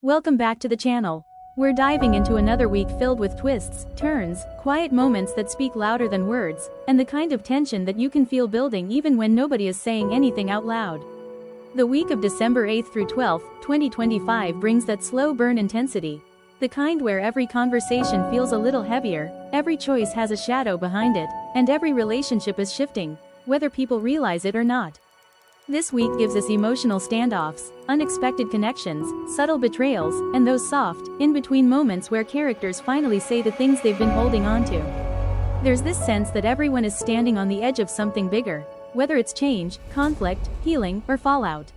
Welcome back to the channel. We're diving into another week filled with twists, turns, quiet moments that speak louder than words, and the kind of tension that you can feel building even when nobody is saying anything out loud. The week of December 8th through 12th, 2025 brings that slow burn intensity. The kind where every conversation feels a little heavier, every choice has a shadow behind it, and every relationship is shifting, whether people realize it or not. This week gives us emotional standoffs, unexpected connections, subtle betrayals, and those soft, in-between moments where characters finally say the things they've been holding on to. There's this sense that everyone is standing on the edge of something bigger, whether it's change, conflict, healing, or fallout.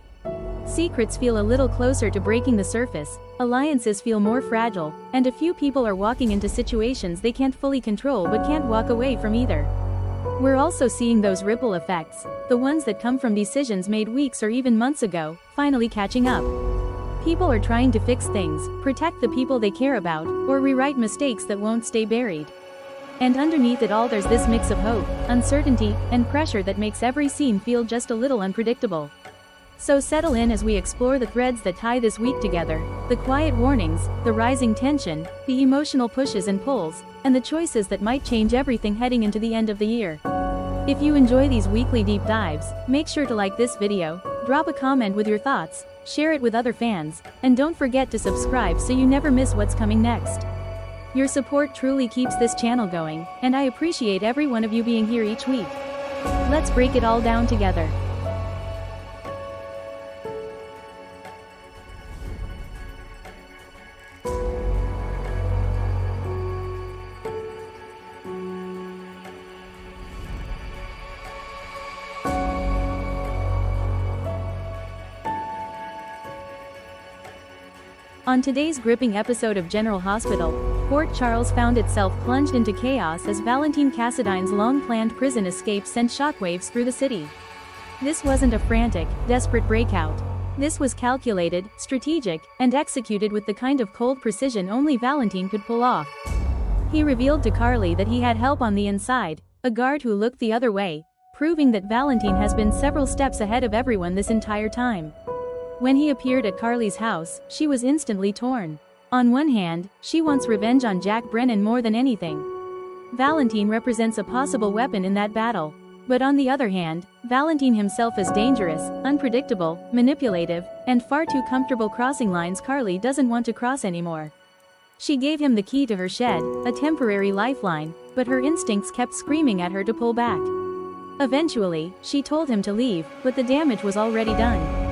Secrets feel a little closer to breaking the surface, alliances feel more fragile, and a few people are walking into situations they can't fully control but can't walk away from either. We're also seeing those ripple effects, the ones that come from decisions made weeks or even months ago, finally catching up. People are trying to fix things, protect the people they care about, or rewrite mistakes that won't stay buried. And underneath it all there's this mix of hope, uncertainty, and pressure that makes every scene feel just a little unpredictable. So settle in as we explore the threads that tie this week together, the quiet warnings, the rising tension, the emotional pushes and pulls, and the choices that might change everything heading into the end of the year. If you enjoy these weekly deep dives, make sure to like this video, drop a comment with your thoughts, share it with other fans, and don't forget to subscribe so you never miss what's coming next. Your support truly keeps this channel going, and I appreciate every one of you being here each week. Let's break it all down together. On today's gripping episode of General Hospital, Port Charles found itself plunged into chaos as Valentine Cassadine's long-planned prison escape sent shockwaves through the city. This wasn't a frantic, desperate breakout. This was calculated, strategic, and executed with the kind of cold precision only Valentine could pull off. He revealed to Carly that he had help on the inside, a guard who looked the other way, proving that Valentine has been several steps ahead of everyone this entire time. When he appeared at Carly's house, she was instantly torn. On one hand, she wants revenge on Jack Brennan more than anything. Valentine represents a possible weapon in that battle. But on the other hand, Valentine himself is dangerous, unpredictable, manipulative, and far too comfortable crossing lines Carly doesn't want to cross anymore. She gave him the key to her shed, a temporary lifeline, but her instincts kept screaming at her to pull back. Eventually, she told him to leave, but the damage was already done.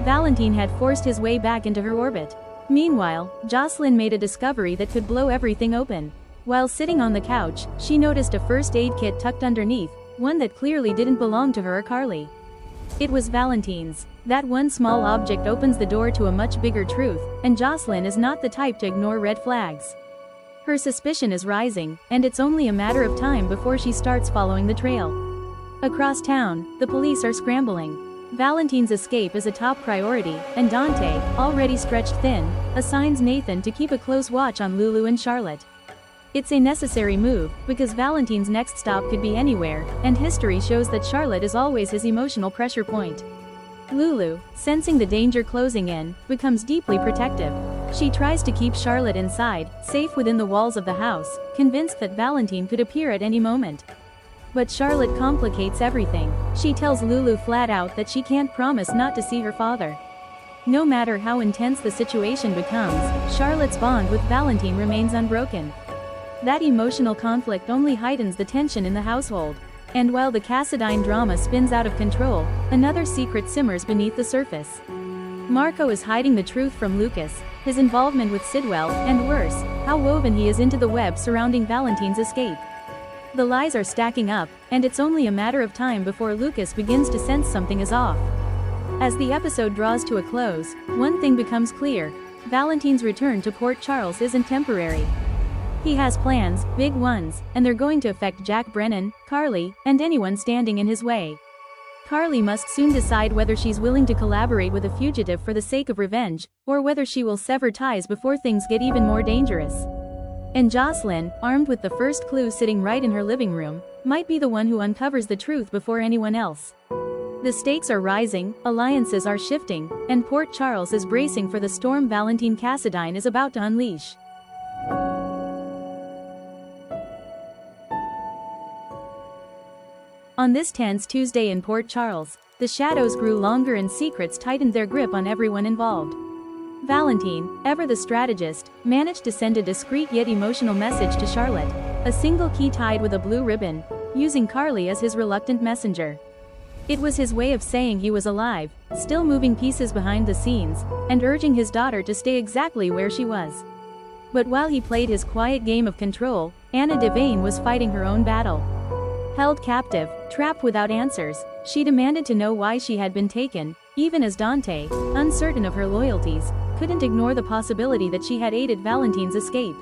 Valentine had forced his way back into her orbit. Meanwhile, Jocelyn made a discovery that could blow everything open. While sitting on the couch, she noticed a first aid kit tucked underneath, one that clearly didn't belong to her or Carly. It was Valentine's. That one small object opens the door to a much bigger truth, and Jocelyn is not the type to ignore red flags. Her suspicion is rising, and it's only a matter of time before she starts following the trail. Across town, the police are scrambling. Valentine's escape is a top priority, and Dante, already stretched thin, assigns Nathan to keep a close watch on Lulu and Charlotte. It's a necessary move, because Valentine's next stop could be anywhere, and history shows that Charlotte is always his emotional pressure point. Lulu, sensing the danger closing in, becomes deeply protective. She tries to keep Charlotte inside, safe within the walls of the house, convinced that Valentine could appear at any moment. But Charlotte complicates everything. She tells Lulu flat out that she can't promise not to see her father. No matter how intense the situation becomes, Charlotte's bond with Valentine remains unbroken. That emotional conflict only heightens the tension in the household. And while the Cassadine drama spins out of control, another secret simmers beneath the surface. Marco is hiding the truth from Lucas, his involvement with Sidwell, and worse, how woven he is into the web surrounding Valentine's escape. The lies are stacking up, and it's only a matter of time before Lucas begins to sense something is off. As the episode draws to a close, one thing becomes clear: Valentine's return to Port Charles isn't temporary. He has plans, big ones, and they're going to affect Jack Brennan, Carly, and anyone standing in his way. Carly must soon decide whether she's willing to collaborate with a fugitive for the sake of revenge, or whether she will sever ties before things get even more dangerous. And Jocelyn, armed with the first clue sitting right in her living room, might be the one who uncovers the truth before anyone else. The stakes are rising, alliances are shifting, and Port Charles is bracing for the storm Valentine Cassadine is about to unleash. On this tense Tuesday in Port Charles, the shadows grew longer and secrets tightened their grip on everyone involved. Valentine, ever the strategist, managed to send a discreet yet emotional message to Charlotte, a single key tied with a blue ribbon, using Carly as his reluctant messenger. It was his way of saying he was alive, still moving pieces behind the scenes, and urging his daughter to stay exactly where she was. But while he played his quiet game of control, Anna Devane was fighting her own battle. Held captive, trapped without answers, she demanded to know why she had been taken, even as Dante, uncertain of her loyalties, couldn't ignore the possibility that she had aided Valentine's escape.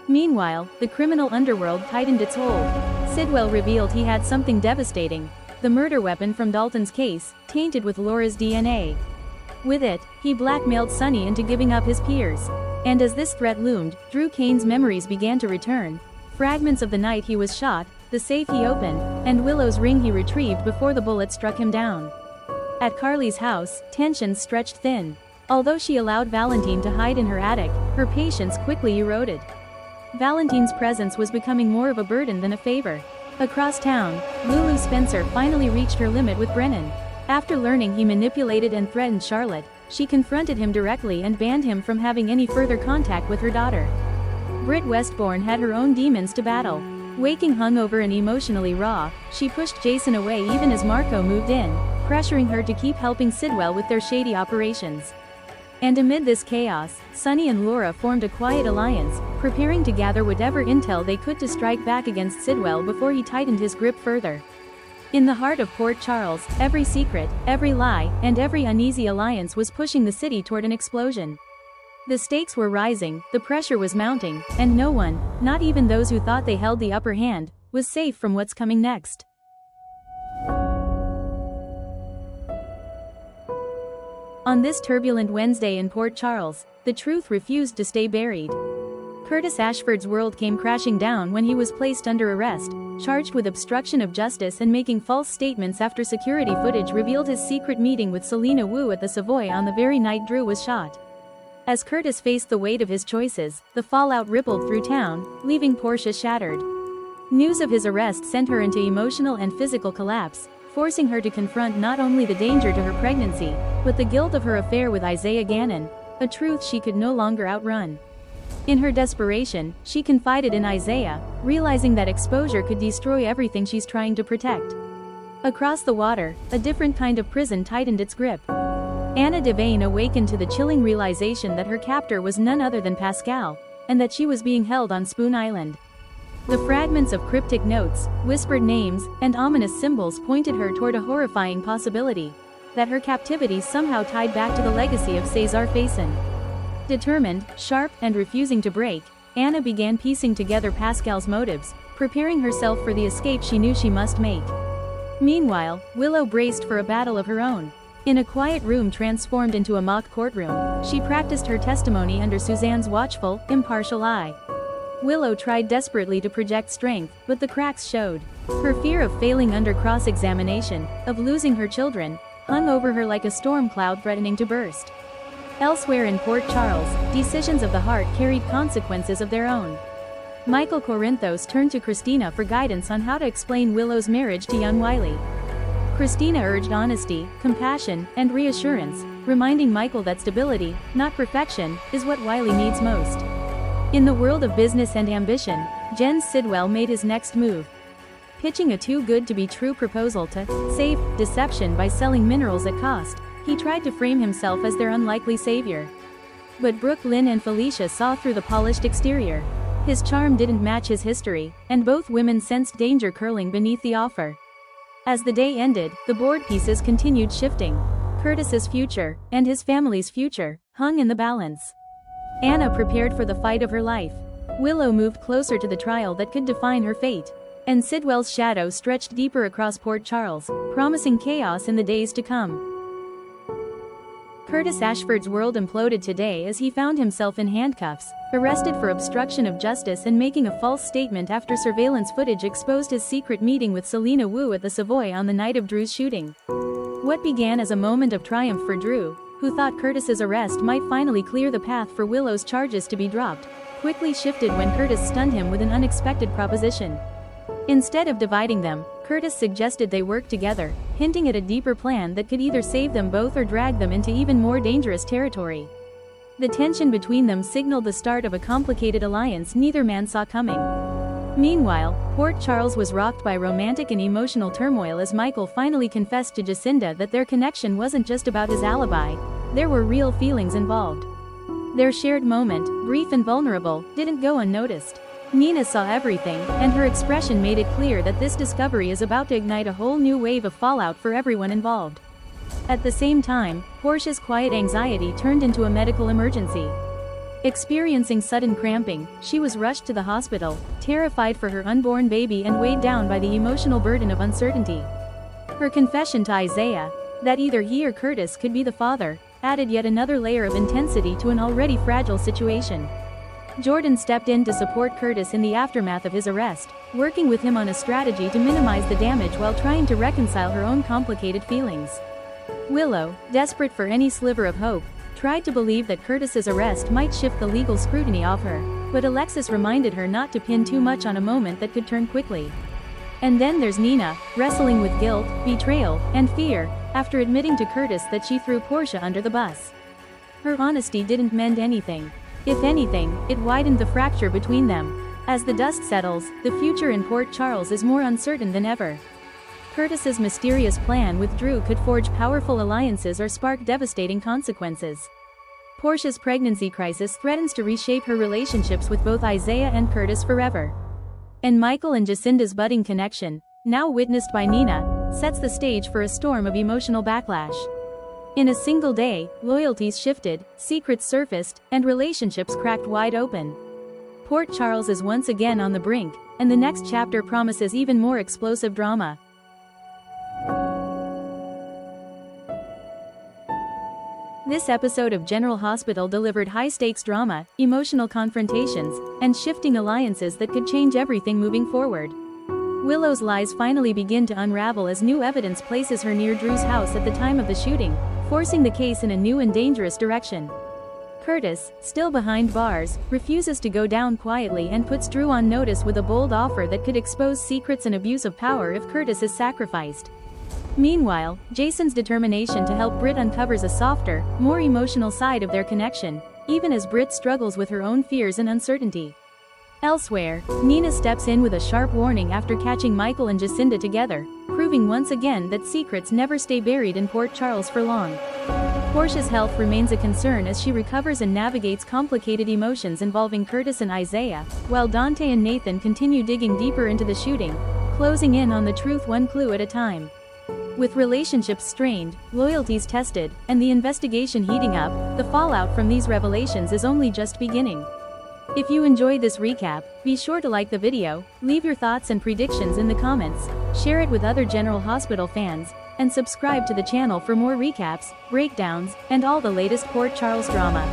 Meanwhile, the criminal underworld tightened its hold. Sidwell revealed he had something devastating, the murder weapon from Dalton's case, tainted with Laura's DNA. With it, he blackmailed Sonny into giving up his peers. And as this threat loomed, Drew Kane's memories began to return. Fragments of the night he was shot, the safe he opened, and Willow's ring he retrieved before the bullet struck him down. At Carly's house, tensions stretched thin. Although she allowed Valentine to hide in her attic, her patience quickly eroded. Valentine's presence was becoming more of a burden than a favor. Across town, Lulu Spencer finally reached her limit with Brennan. After learning he manipulated and threatened Charlotte, she confronted him directly and banned him from having any further contact with her daughter. Britt Westbourne had her own demons to battle. Waking hungover and emotionally raw, she pushed Jason away even as Marco moved in, pressuring her to keep helping Sidwell with their shady operations. And amid this chaos, Sonny and Laura formed a quiet alliance, preparing to gather whatever intel they could to strike back against Sidwell before he tightened his grip further. In the heart of Port Charles, every secret, every lie, and every uneasy alliance was pushing the city toward an explosion. The stakes were rising, the pressure was mounting, and no one, not even those who thought they held the upper hand, was safe from what's coming next. On this turbulent Wednesday in Port Charles, the truth refused to stay buried. Curtis Ashford's world came crashing down when he was placed under arrest, charged with obstruction of justice and making false statements after security footage revealed his secret meeting with Selena Wu at the Savoy on the very night Drew was shot. As Curtis faced the weight of his choices, the fallout rippled through town, leaving Portia shattered. News of his arrest sent her into emotional and physical collapse, forcing her to confront not only the danger to her pregnancy, but the guilt of her affair with Isaiah Gannon, a truth she could no longer outrun. In her desperation, she confided in Isaiah, realizing that exposure could destroy everything she's trying to protect. Across the water, a different kind of prison tightened its grip. Anna Devane awakened to the chilling realization that her captor was none other than Pascal, and that she was being held on Spoon Island. The fragments of cryptic notes, whispered names, and ominous symbols pointed her toward a horrifying possibility: that her captivity somehow tied back to the legacy of Cesar Faison. Determined, sharp, and refusing to break, Anna began piecing together Pascal's motives, preparing herself for the escape she knew she must make. Meanwhile, Willow braced for a battle of her own. In a quiet room transformed into a mock courtroom, she practiced her testimony under Suzanne's watchful, impartial eye. Willow tried desperately to project strength, but the cracks showed. Her fear of failing under cross-examination, of losing her children, hung over her like a storm cloud threatening to burst. Elsewhere in Port Charles, decisions of the heart carried consequences of their own. Michael Corinthos turned to Christina for guidance on how to explain Willow's marriage to young Wiley. Christina urged honesty, compassion, and reassurance, reminding Michael that stability, not perfection, is what Wiley needs most. In the world of business and ambition, Jens Sidwell made his next move. Pitching a too-good-to-be-true proposal to save deception by selling minerals at cost, he tried to frame himself as their unlikely savior. But Brooke Lynn and Felicia saw through the polished exterior. His charm didn't match his history, and both women sensed danger curling beneath the offer. As the day ended, the board pieces continued shifting. Curtis's future, and his family's future, hung in the balance. Anna prepared for the fight of her life. Willow moved closer to the trial that could define her fate. And Sidwell's shadow stretched deeper across Port Charles, promising chaos in the days to come. Curtis Ashford's world imploded today as he found himself in handcuffs, arrested for obstruction of justice and making a false statement after surveillance footage exposed his secret meeting with Selena Wu at the Savoy on the night of Drew's shooting. What began as a moment of triumph for Drew, who thought Curtis's arrest might finally clear the path for Willow's charges to be dropped, quickly shifted when Curtis stunned him with an unexpected proposition. Instead of dividing them, Curtis suggested they work together, hinting at a deeper plan that could either save them both or drag them into even more dangerous territory. The tension between them signaled the start of a complicated alliance neither man saw coming. Meanwhile, Port Charles was rocked by romantic and emotional turmoil as Michael finally confessed to Jacinda that their connection wasn't just about his alibi, there were real feelings involved. Their shared moment, brief and vulnerable, didn't go unnoticed. Nina saw everything, and her expression made it clear that this discovery is about to ignite a whole new wave of fallout for everyone involved. At the same time, Portia's quiet anxiety turned into a medical emergency. Experiencing sudden cramping, she was rushed to the hospital, terrified for her unborn baby and weighed down by the emotional burden of uncertainty. Her confession to Isaiah, that either he or Curtis could be the father, added yet another layer of intensity to an already fragile situation. Jordan stepped in to support Curtis in the aftermath of his arrest, working with him on a strategy to minimize the damage while trying to reconcile her own complicated feelings. Willow, desperate for any sliver of hope, tried to believe that Curtis's arrest might shift the legal scrutiny off her, but Alexis reminded her not to pin too much on a moment that could turn quickly. And then there's Nina, wrestling with guilt, betrayal, and fear, after admitting to Curtis that she threw Portia under the bus. Her honesty didn't mend anything. If anything, it widened the fracture between them. As the dust settles, the future in Port Charles is more uncertain than ever. Curtis's mysterious plan with Drew could forge powerful alliances or spark devastating consequences. Portia's pregnancy crisis threatens to reshape her relationships with both Isaiah and Curtis forever. And Michael and Jacinda's budding connection, now witnessed by Nina, sets the stage for a storm of emotional backlash. In a single day, loyalties shifted, secrets surfaced, and relationships cracked wide open. Port Charles is once again on the brink, and the next chapter promises even more explosive drama. This episode of General Hospital delivered high-stakes drama, emotional confrontations, and shifting alliances that could change everything moving forward. Willow's lies finally begin to unravel as new evidence places her near Drew's house at the time of the shooting, forcing the case in a new and dangerous direction. Curtis, still behind bars, refuses to go down quietly and puts Drew on notice with a bold offer that could expose secrets and abuse of power if Curtis is sacrificed. Meanwhile, Jason's determination to help Britt uncovers a softer, more emotional side of their connection, even as Britt struggles with her own fears and uncertainty. Elsewhere, Nina steps in with a sharp warning after catching Michael and Jacinda together, proving once again that secrets never stay buried in Port Charles for long. Portia's health remains a concern as she recovers and navigates complicated emotions involving Curtis and Isaiah, while Dante and Nathan continue digging deeper into the shooting, closing in on the truth one clue at a time. With relationships strained, loyalties tested, and the investigation heating up, the fallout from these revelations is only just beginning. If you enjoyed this recap, be sure to like the video, leave your thoughts and predictions in the comments, share it with other General Hospital fans, and subscribe to the channel for more recaps, breakdowns, and all the latest Port Charles drama.